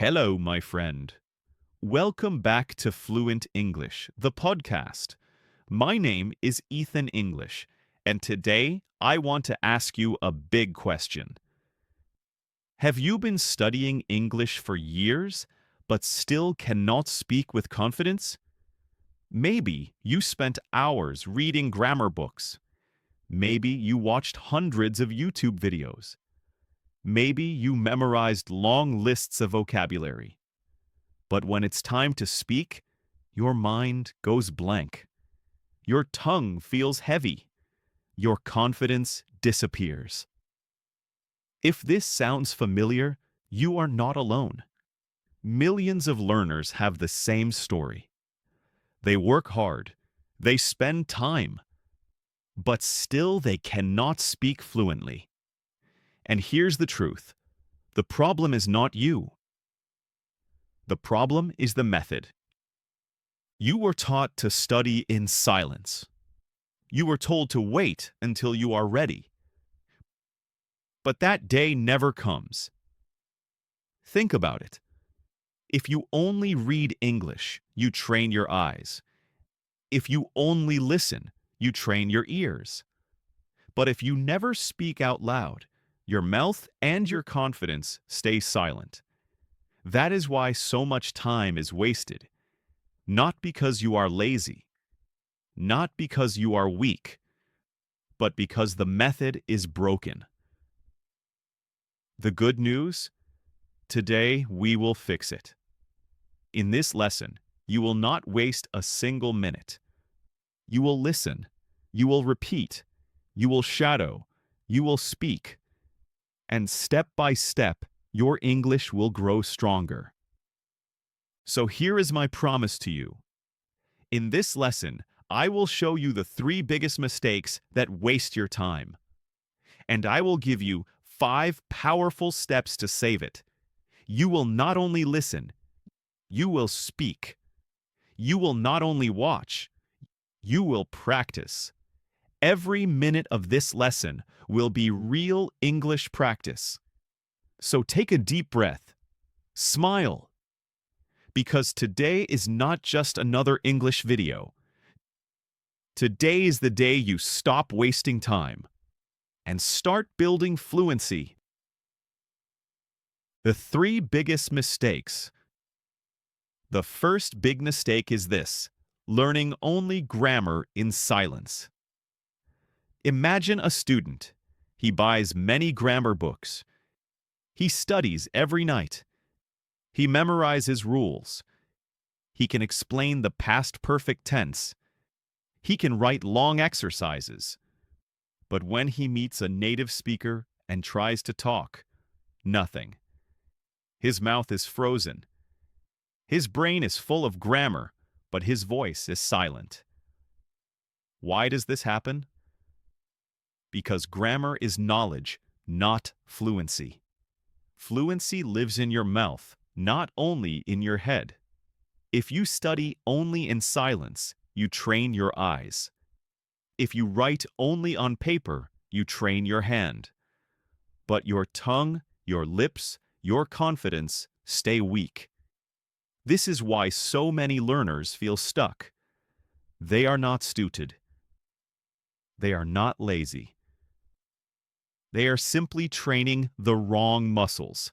Hello, my friend. Welcome back to Fluent English, the podcast. My name is Ethan English, and today I want to ask you a big question. Have you been studying English for years, but still cannot speak with confidence? Maybe you spent hours reading grammar books. Maybe you watched hundreds of YouTube videos. Maybe you memorized long lists of vocabulary. But when it's time to speak, your mind goes blank. Your tongue feels heavy. Your confidence disappears. If this sounds familiar, you are not alone. Millions of learners have the same story. They work hard. They spend time. But still they cannot speak fluently. And here's the truth. The problem is not you. The problem is the method. You were taught to study in silence. You were told to wait until you are ready. But that day never comes. Think about it. If you only read English, you train your eyes. If you only listen, you train your ears. But if you never speak out loud, your mouth and your confidence stay silent. That is why so much time is wasted. Not because you are lazy, not because you are weak, but because the method is broken. The good news? Today we will fix it. In this lesson, you will not waste a single minute. You will listen, you will repeat, you will shadow, you will speak, and step by step, your English will grow stronger. So here is my promise to you. In this lesson, I will show you the 3 biggest mistakes that waste your time. And I will give you 5 powerful steps to save it. You will not only listen, you will speak. You will not only watch, you will practice. Every minute of this lesson will be real English practice. So take a deep breath. Smile. Because today is not just another English video. Today is the day you stop wasting time and start building fluency. The 3 biggest mistakes. The first big mistake is this: learning only grammar in silence. Imagine a student. He buys many grammar books. He studies every night. He memorizes rules. He can explain the past perfect tense. He can write long exercises. But when he meets a native speaker and tries to talk, nothing. His mouth is frozen. His brain is full of grammar, but his voice is silent. Why does this happen? Because grammar is knowledge, not fluency. Fluency lives in your mouth, not only in your head. If you study only in silence, you train your eyes. If you write only on paper, you train your hand. But your tongue, your lips, your confidence stay weak. This is why so many learners feel stuck. They are not stupid. They are not lazy. They are simply training the wrong muscles.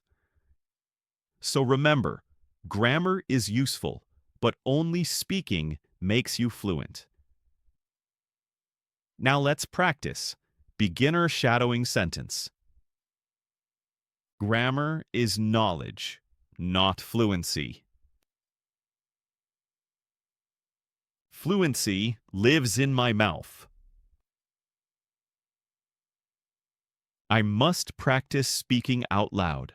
So remember, grammar is useful, but only speaking makes you fluent. Now let's practice. Beginner shadowing sentence. Grammar is knowledge, not fluency. Fluency lives in my mouth. I must practice speaking out loud.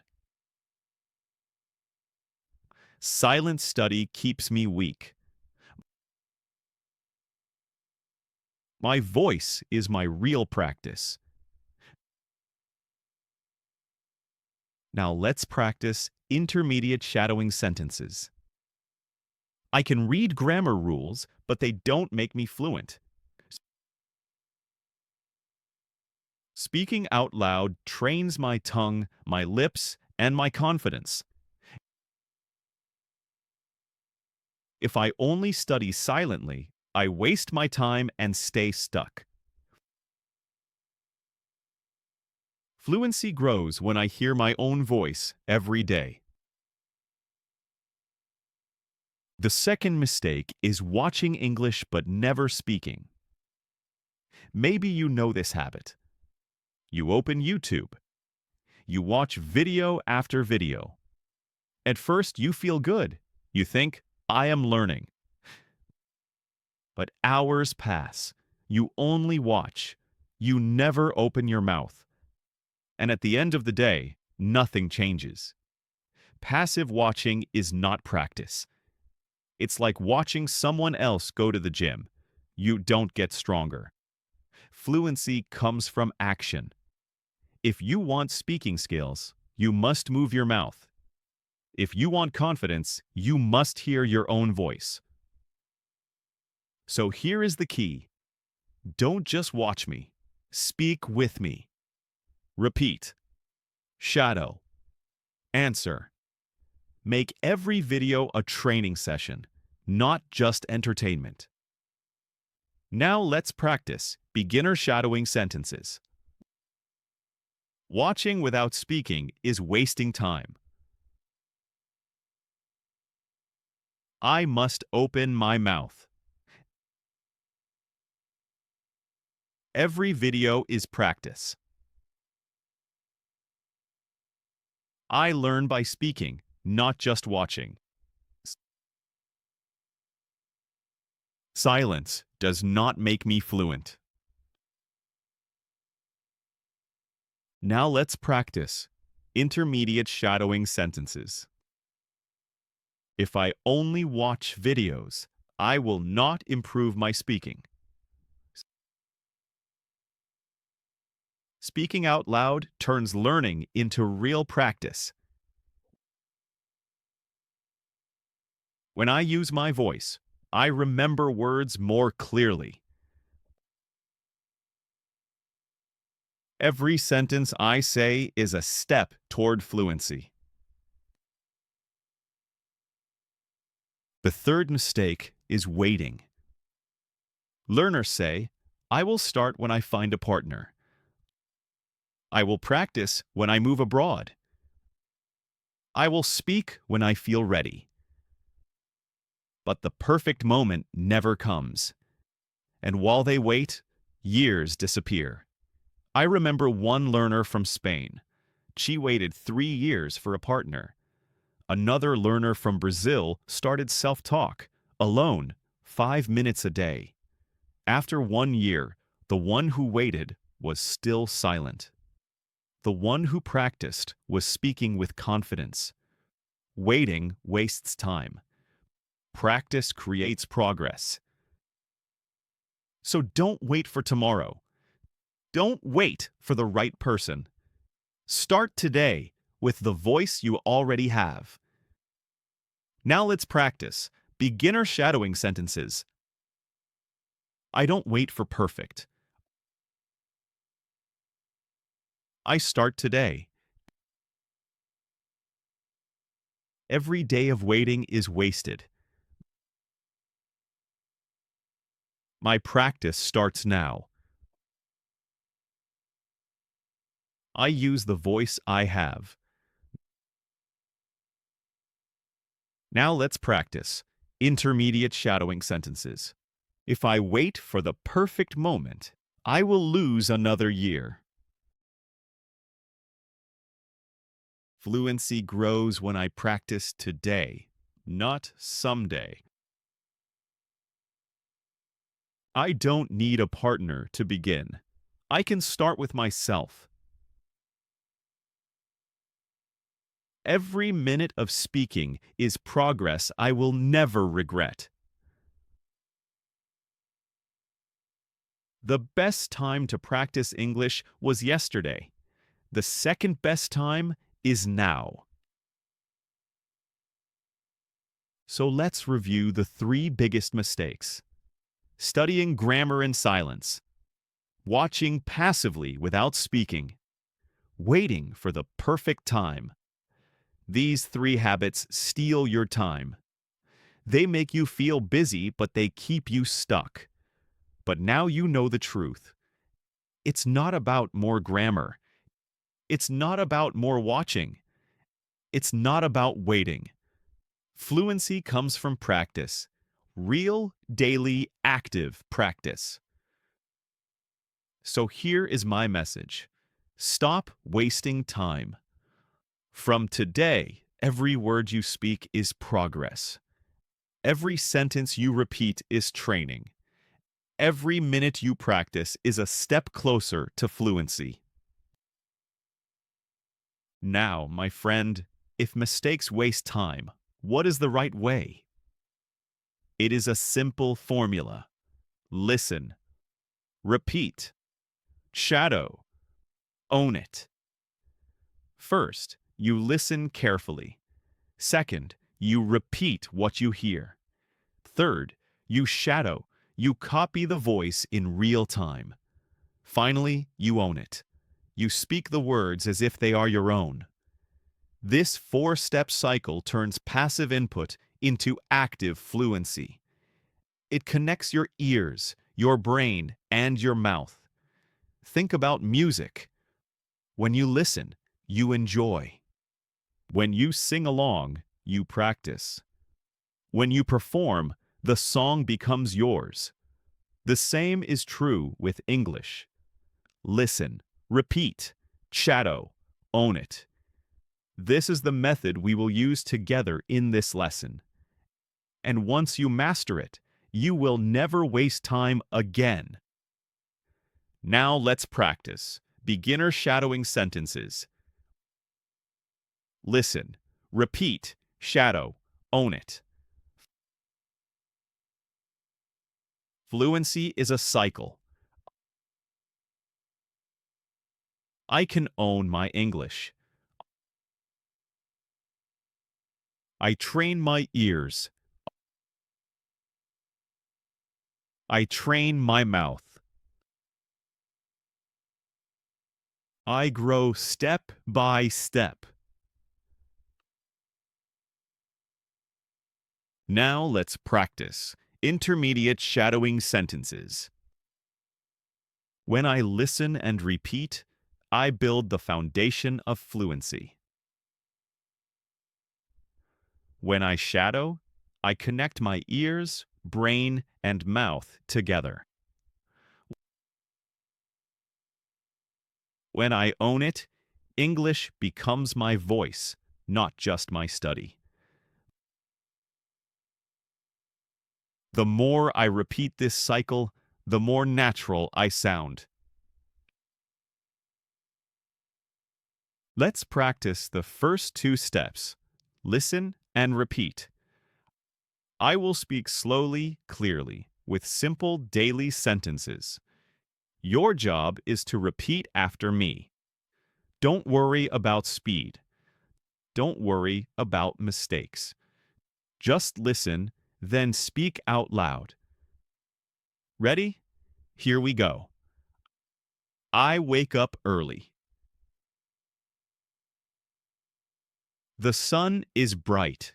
Silent study keeps me weak. My voice is my real practice. Now let's practice intermediate shadowing sentences. I can read grammar rules, but they don't make me fluent. Speaking out loud trains my tongue, my lips, and my confidence. If I only study silently, I waste my time and stay stuck. Fluency grows when I hear my own voice every day. The second mistake is watching English but never speaking. Maybe you know this habit. You open YouTube. You watch video after video. At first, you feel good. You think, I am learning. But hours pass. You only watch. You never open your mouth. And at the end of the day, nothing changes. Passive watching is not practice. It's like watching someone else go to the gym. You don't get stronger. Fluency comes from action. If you want speaking skills, you must move your mouth. If you want confidence, you must hear your own voice. So here is the key. Don't just watch me. Speak with me. Repeat. Shadow. Answer. Make every video a training session, not just entertainment. Now let's practice beginner shadowing sentences. Watching without speaking is wasting time. I must open my mouth. Every video is practice. I learn by speaking, not just watching. Silence does not make me fluent. Now let's practice intermediate shadowing sentences. If I only watch videos, I will not improve my speaking. Speaking out loud turns learning into real practice. When I use my voice, I remember words more clearly. Every sentence I say is a step toward fluency. The third mistake is waiting. Learners say, I will start when I find a partner. I will practice when I move abroad. I will speak when I feel ready. But the perfect moment never comes. And while they wait, years disappear. I remember one learner from Spain. She waited 3 years for a partner. Another learner from Brazil started self-talk, alone, 5 minutes a day. After 1 year, the one who waited was still silent. The one who practiced was speaking with confidence. Waiting wastes time. Practice creates progress. So don't wait for tomorrow. Don't wait for the right person. Start today with the voice you already have. Now let's practice beginner shadowing sentences. I don't wait for perfect. I start today. Every day of waiting is wasted. My practice starts now. I use the voice I have. Now let's practice intermediate shadowing sentences. If I wait for the perfect moment, I will lose another year. Fluency grows when I practice today, not someday. I don't need a partner to begin. I can start with myself. Every minute of speaking is progress I will never regret. The best time to practice English was yesterday. The second best time is now. So let's review the 3 biggest mistakes. Studying grammar in silence. Watching passively without speaking. Waiting for the perfect time. These 3 habits steal your time. They make you feel busy, but they keep you stuck. But now you know the truth. It's not about more grammar. It's not about more watching. It's not about waiting. Fluency comes from practice. Real, daily, active practice. So here is my message. Stop wasting time. From today, every word you speak is progress. Every sentence you repeat is training. Every minute you practice is a step closer to fluency. Now, my friend, if mistakes waste time, what is the right way? It is a simple formula. Listen, repeat, shadow, own it. First, you listen carefully. Second, you repeat what you hear. Third, you shadow, you copy the voice in real time. Finally, you own it. You speak the words as if they are your own. This four-step cycle turns passive input into active fluency. It connects your ears, your brain, and your mouth. Think about music. When you listen, you enjoy. When you sing along, you practice. When you perform, the song becomes yours. The same is true with English. Listen, repeat, shadow, own it. This is the method we will use together in this lesson. And once you master it, you will never waste time again. Now let's practice. Beginner shadowing sentences. Listen, repeat, shadow, own it. Fluency is a cycle. I can own my English. I train my ears. I train my mouth. I grow step by step. Now let's practice intermediate shadowing sentences. When I listen and repeat, I build the foundation of fluency. When I shadow, I connect my ears, brain, and mouth together. When I own it, English becomes my voice, not just my study. The more I repeat this cycle, the more natural I sound. Let's practice the first two steps. Listen and repeat. I will speak slowly, clearly, with simple daily sentences. Your job is to repeat after me. Don't worry about speed. Don't worry about mistakes. Just listen, then speak out loud. Ready? Here we go. I wake up early. The sun is bright.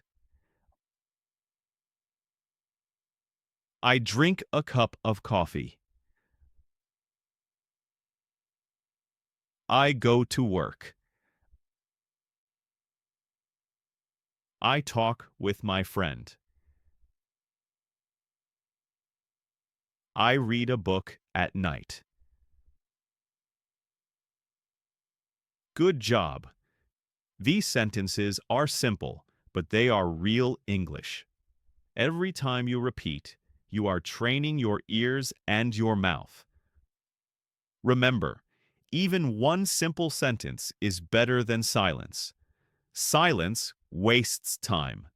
I drink a cup of coffee. I go to work. I talk with my friend. I read a book at night. Good job. These sentences are simple, but they are real English. Every time you repeat, you are training your ears and your mouth. Remember, even one simple sentence is better than silence. Silence wastes time.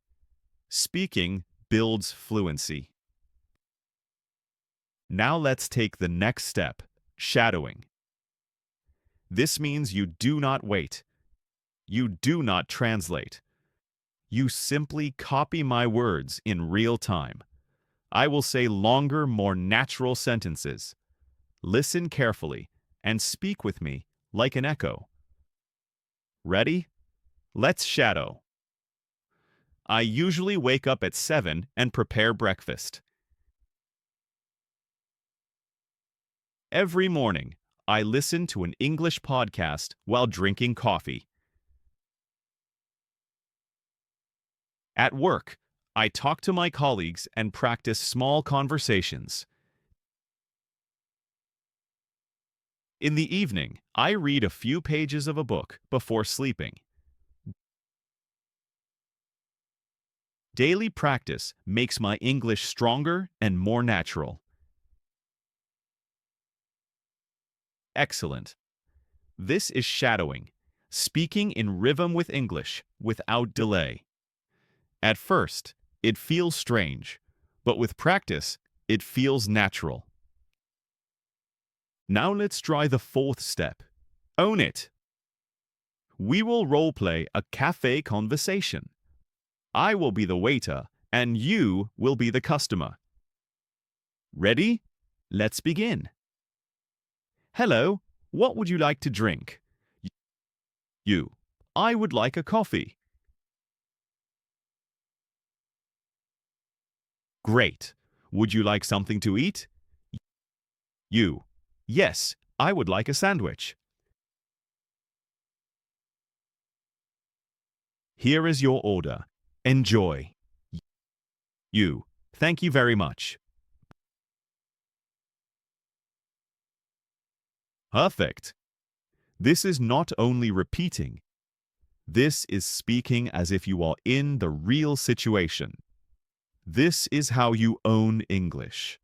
Speaking builds fluency. Now let's take the next step, shadowing. This means you do not wait. You do not translate. You simply copy my words in real time. I will say longer, more natural sentences. Listen carefully and speak with me like an echo. Ready? Let's shadow. I usually wake up at 7 and prepare breakfast. Every morning, I listen to an English podcast while drinking coffee. At work, I talk to my colleagues and practice small conversations. In the evening, I read a few pages of a book before sleeping. Daily practice makes my English stronger and more natural. Excellent. This is shadowing, speaking in rhythm with English without delay. At first, it feels strange, but with practice, it feels natural. Now let's try the fourth step. Own it. We will role-play a cafe conversation. I will be the waiter, and you will be the customer. Ready? Let's begin. Hello, what would you like to drink? You. I would like a coffee. Great. Would you like something to eat? You. Yes, I would like a sandwich. Here is your order. Enjoy. You. Thank you very much. Perfect. This is not only repeating, this is speaking as if you are in the real situation. This is how you own English.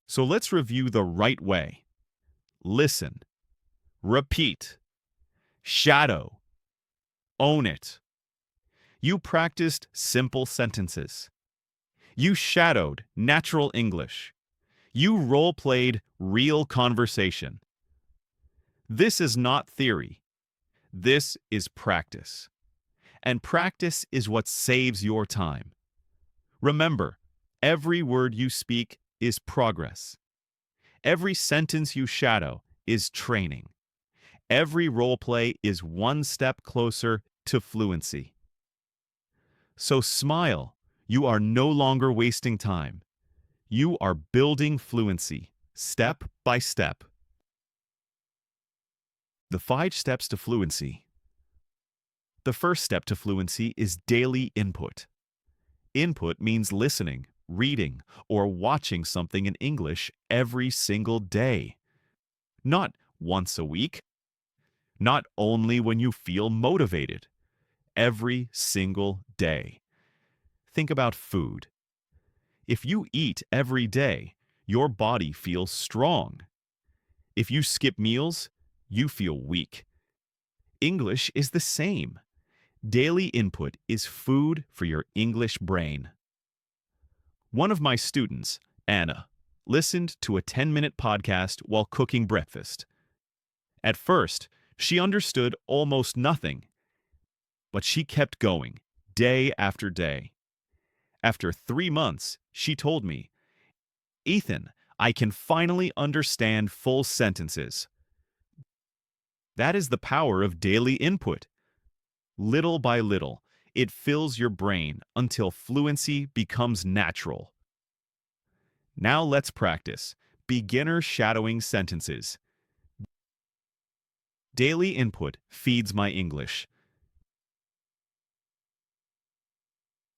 So let's review the right way. Listen. Repeat. Shadow. Own it. You practiced simple sentences. You shadowed natural English. You role-played real conversation. This is not theory. This is practice. And practice is what saves your time. Remember, every word you speak is progress. Every sentence you shadow is training. Every role play is one step closer to fluency. So smile. You are no longer wasting time. You are building fluency, step by step. The 5 steps to fluency. The first step to fluency is daily input. Input means listening, reading, or watching something in English every single day. Not once a week. Not only when you feel motivated. Every single day. Think about food. If you eat every day, your body feels strong. If you skip meals, you feel weak. English is the same. Daily input is food for your English brain. One of my students, Anna, listened to a 10-minute podcast while cooking breakfast. At first, she understood almost nothing, but she kept going, day after day. After 3 months, she told me, "Ethan, I can finally understand full sentences." That is the power of daily input. Little by little, it fills your brain until fluency becomes natural. Now let's practice beginner shadowing sentences. Daily input feeds my English.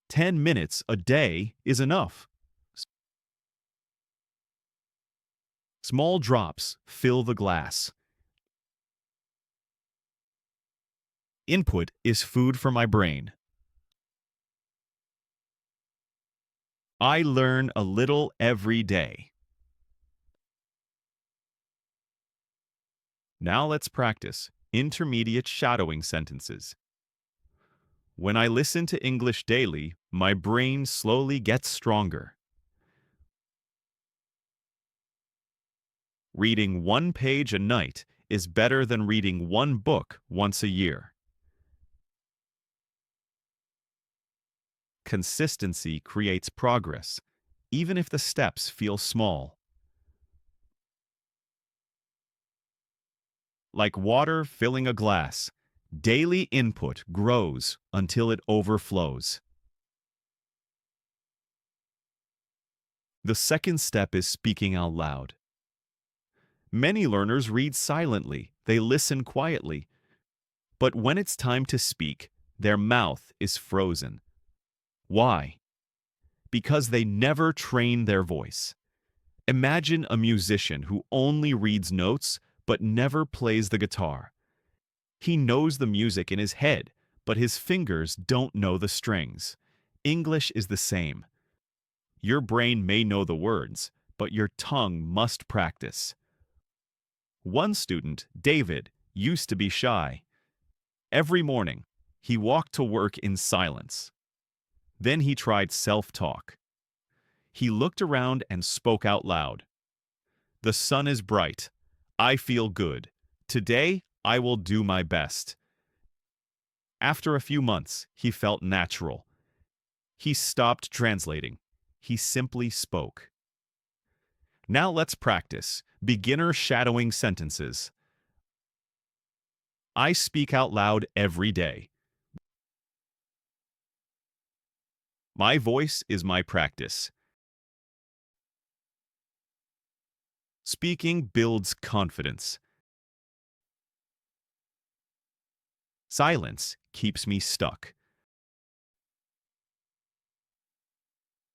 10 minutes a day is enough. Small drops fill the glass. Input is food for my brain. I learn a little every day. Now let's practice intermediate shadowing sentences. When I listen to English daily, my brain slowly gets stronger. Reading 1 page a night is better than reading 1 book once a year. Consistency creates progress, even if the steps feel small. Like water filling a glass, Daily input grows until it overflows. The second step is speaking out loud. Many learners read silently, they listen quietly. But when it's time to speak, their mouth is frozen. Why? Because they never train their voice. Imagine a musician who only reads notes but never plays the guitar. He knows the music in his head, but his fingers don't know the strings. English is the same. Your brain may know the words, but your tongue must practice. One student, David, used to be shy. Every morning, he walked to work in silence. Then he tried self-talk. He looked around and spoke out loud. "The sun is bright. I feel good. Today, I will do my best." After a few months, he felt natural. He stopped translating. He simply spoke. Now let's practice beginner shadowing sentences. I speak out loud every day. My voice is my practice. Speaking builds confidence. Silence keeps me stuck.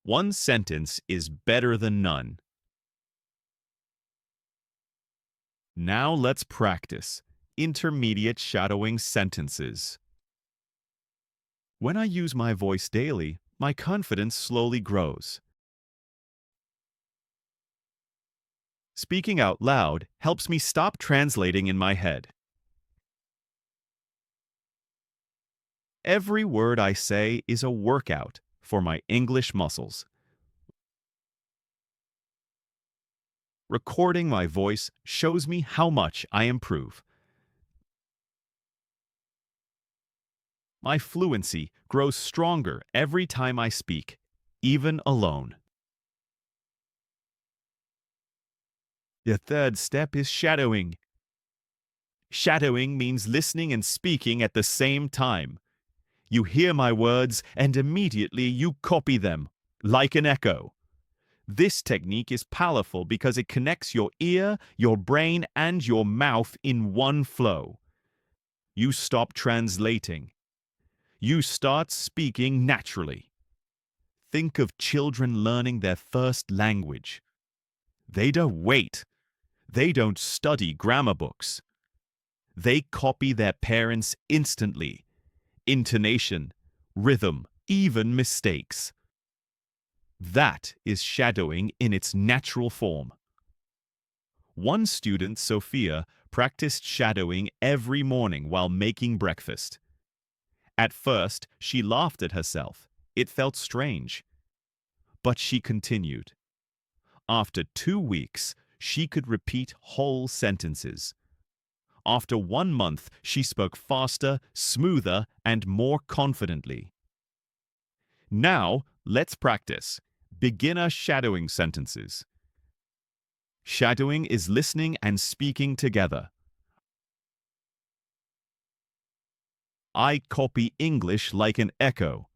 One sentence is better than none. Now let's practice intermediate shadowing sentences. When I use my voice daily, my confidence slowly grows. Speaking out loud helps me stop translating in my head. Every word I say is a workout for my English muscles. Recording my voice shows me how much I improve. My fluency grows stronger every time I speak, even alone. The third step is shadowing. Shadowing means listening and speaking at the same time. You hear my words and immediately you copy them, like an echo. This technique is powerful because it connects your ear, your brain, and your mouth in one flow. You stop translating. You start speaking naturally. Think of children learning their first language. They don't wait. They don't study grammar books. They copy their parents instantly. Intonation, rhythm, even mistakes. That is shadowing in its natural form. One student, Sophia, practiced shadowing every morning while making breakfast. At first, she laughed at herself. It felt strange. But she continued. After 2 weeks, she could repeat whole sentences. After 1 month, she spoke faster, smoother, and more confidently. Now, let's practice beginner shadowing sentences. Shadowing is listening and speaking together. I copy English like an echo.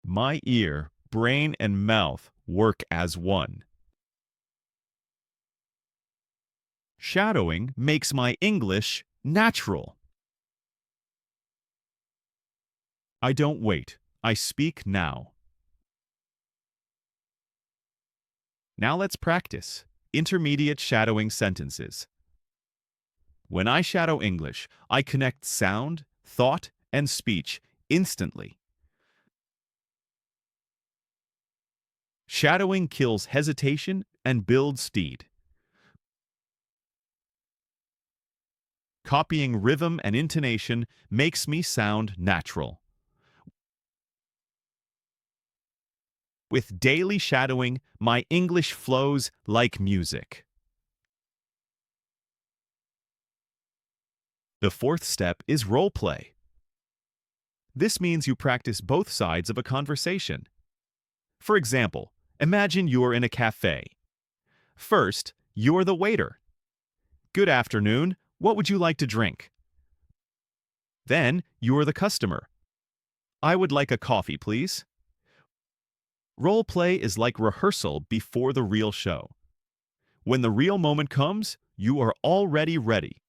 My ear, brain, and mouth work as one. Shadowing makes my English natural. I don't wait. I speak now. Now let's practice intermediate shadowing sentences. When I shadow English, I connect sound, thought, and speech instantly. Shadowing kills hesitation and builds speed. Copying rhythm and intonation makes me sound natural. With daily shadowing, my English flows like music. The fourth step is role play. This means you practice both sides of a conversation. For example, imagine you're in a cafe. First, you're the waiter. "Good afternoon. What would you like to drink? Then you are the customer. I would like a coffee, please. Role play is like rehearsal before the real show. When the real moment comes, you are already ready.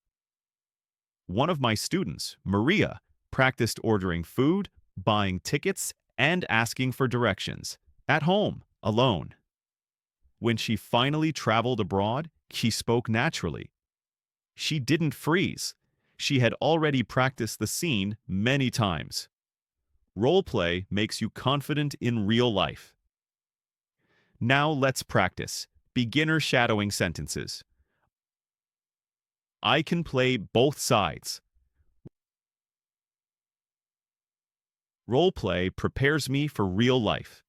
One of my students, Maria, practiced ordering food, buying tickets, and asking for directions at home, alone. When she finally traveled abroad, she spoke naturally. She didn't freeze. She had already practiced the scene many times. Role play makes you confident in real life. Now let's practice. Beginner shadowing sentences. I can play both sides. Role play prepares me for real life.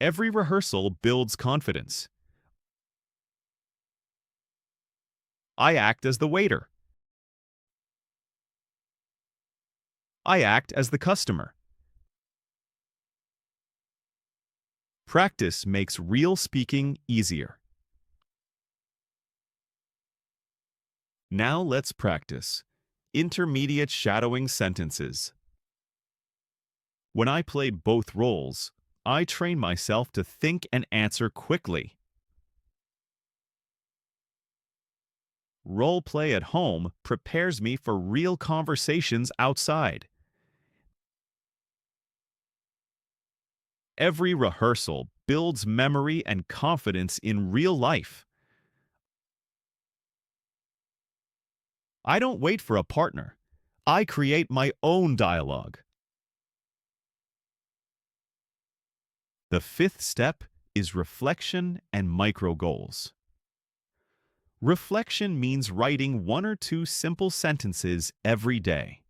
Every rehearsal builds confidence. I act as the waiter. I act as the customer. Practice makes real speaking easier. Now let's practice. Intermediate shadowing sentences. When I play both roles, I train myself to think and answer quickly. Role play at home prepares me for real conversations outside. Every rehearsal builds memory and confidence in real life. I don't wait for a partner. I create my own dialogue. The fifth step is reflection and micro goals. Reflection means writing one or two simple sentences every day.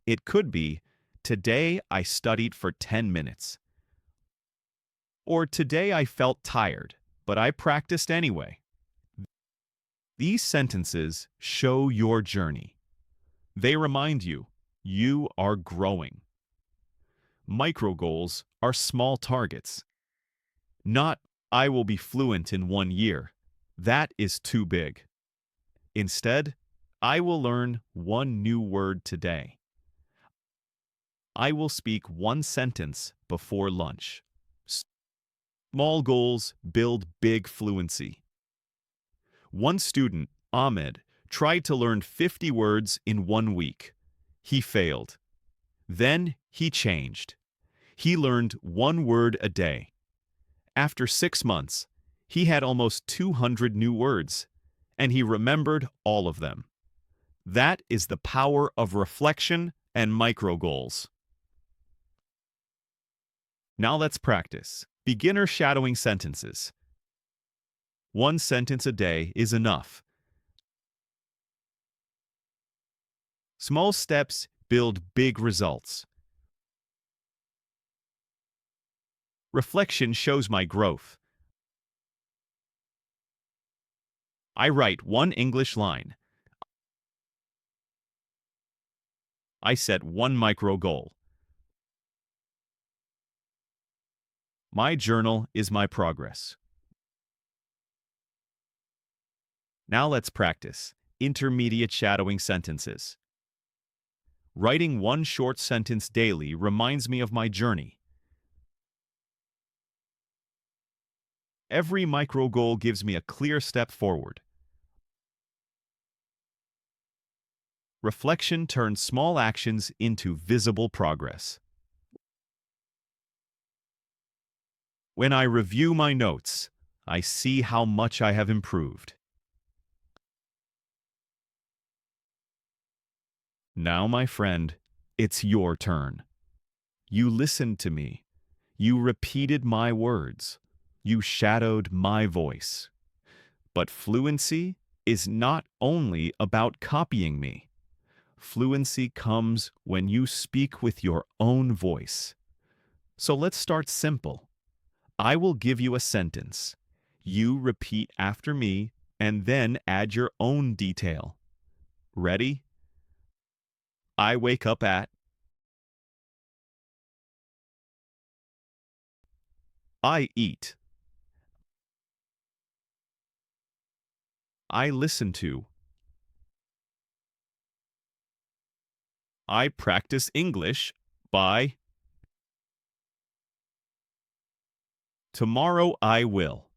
It could be, today I studied for 10 minutes. Or today I felt tired, but I practiced anyway. These sentences show your journey. They remind you, you are growing. Micro goals are small targets. Not, I will be fluent in 1 year. That is too big. Instead, I will learn one new word today. I will speak one sentence before lunch. Small goals build big fluency. One student, Ahmed, tried to learn 50 words in 1 week. He failed. Then he changed. He learned one word a day. After 6 months, he had almost 200 new words, and he remembered all of them. That is the power of reflection and micro goals. Now let's practice. Beginner shadowing sentences. One sentence a day is enough. Small steps build big results. Reflection shows my growth. I write one English line. I set one micro goal. My journal is my progress. Now let's practice. Intermediate shadowing sentences. Writing one short sentence daily reminds me of my journey. Every micro goal gives me a clear step forward. Reflection turns small actions into visible progress. When I review my notes, I see how much I have improved. Now, my friend, it's your turn. You listened to me. You repeated my words. You shadowed my voice. But fluency is not only about copying me. Fluency comes when you speak with your own voice. So let's start simple. I will give you a sentence. You repeat after me and then add your own detail. Ready? I wake up at. I eat. I listen to. I practice English by. Tomorrow I will.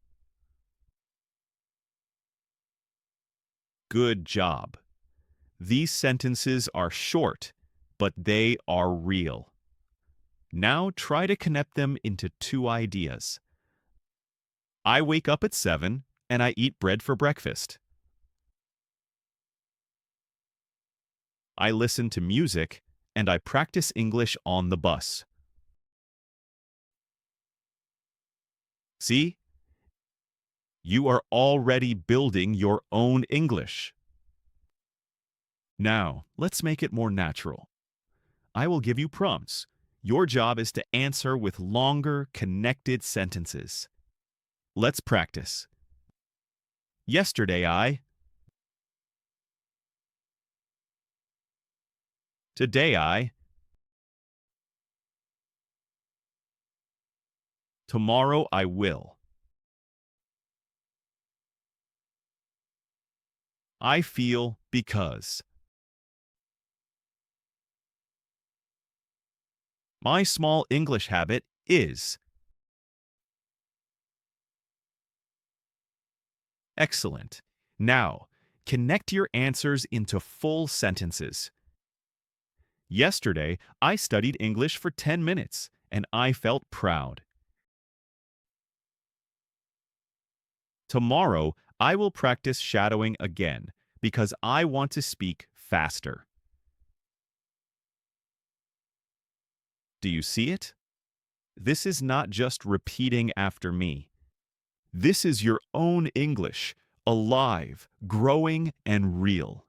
Good job. These sentences are short, but they are real. Now try to connect them into two ideas. I wake up at 7 and I eat bread for breakfast. I listen to music and I practice English on the bus. See? You are already building your own English. Now, let's make it more natural. I will give you prompts. Your job is to answer with longer, connected sentences. Let's practice. Yesterday I. Today I. Tomorrow I will. I feel because. My small English habit is. Excellent. Now, connect your answers into full sentences. Yesterday, I studied English for 10 minutes, and I felt proud. Tomorrow, I will practice shadowing again because I want to speak faster. Do you see it? This is not just repeating after me. This is your own English, alive, growing, and real.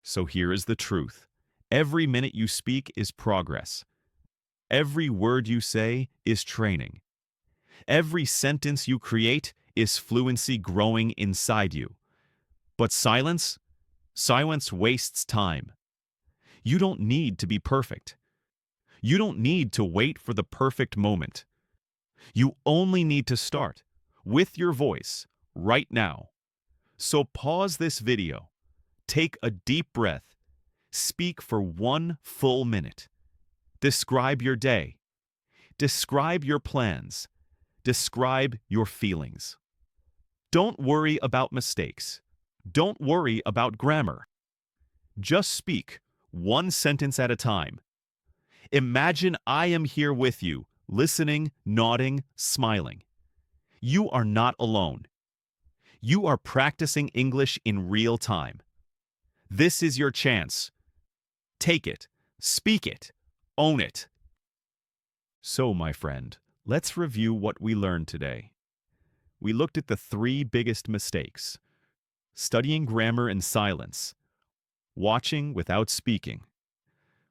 So here is the truth. Every minute you speak is progress. Every word you say is training. Every sentence you create is fluency growing inside you. But silence wastes time. You don't need to be perfect. You don't need to wait for the perfect moment. You only need to start with your voice right now. So pause this video, take a deep breath, speak for 1 full minute. Describe your day. Describe your plans. Describe your feelings. Don't worry about mistakes. Don't worry about grammar. Just speak, 1 sentence at a time. Imagine I am here with you, listening, nodding, smiling. You are not alone. You are practicing English in real time. This is your chance. Take it, speak it, own it. So, my friend, let's review what we learned today. We looked at the 3 biggest mistakes: studying grammar in silence, watching without speaking,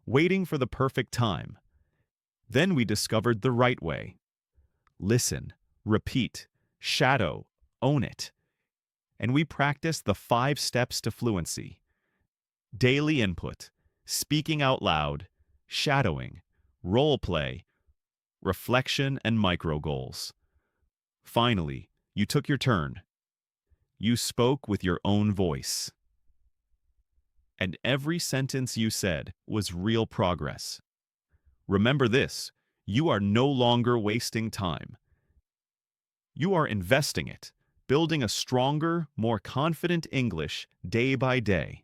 waiting for the perfect time. Then we discovered the right way. Listen, repeat, shadow, own it. And we practiced the 5 steps to fluency: daily input, speaking out loud, shadowing, role play, reflection, and micro goals. Finally, you took your turn. You spoke with your own voice. And every sentence you said was real progress. Remember this: you are no longer wasting time. You are investing it, building a stronger, more confident English day by day.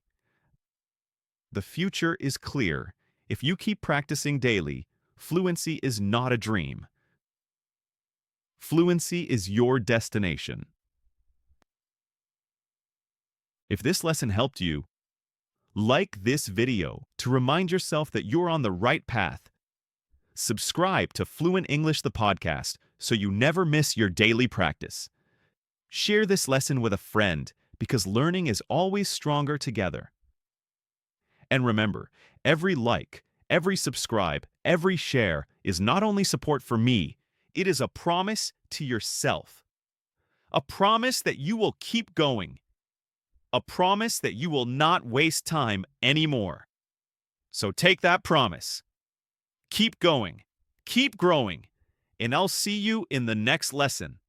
The future is clear. If you keep practicing daily, fluency is not a dream. Fluency is your destination. If this lesson helped you, like this video to remind yourself that you're on the right path. Subscribe to Fluent English the podcast so you never miss your daily practice. Share this lesson with a friend because learning is always stronger together. And remember, every like, every subscribe, every share is not only support for me, it is a promise to yourself. A promise that you will keep going. A promise that you will not waste time anymore. So take that promise. Keep going. Keep growing. And I'll see you in the next lesson.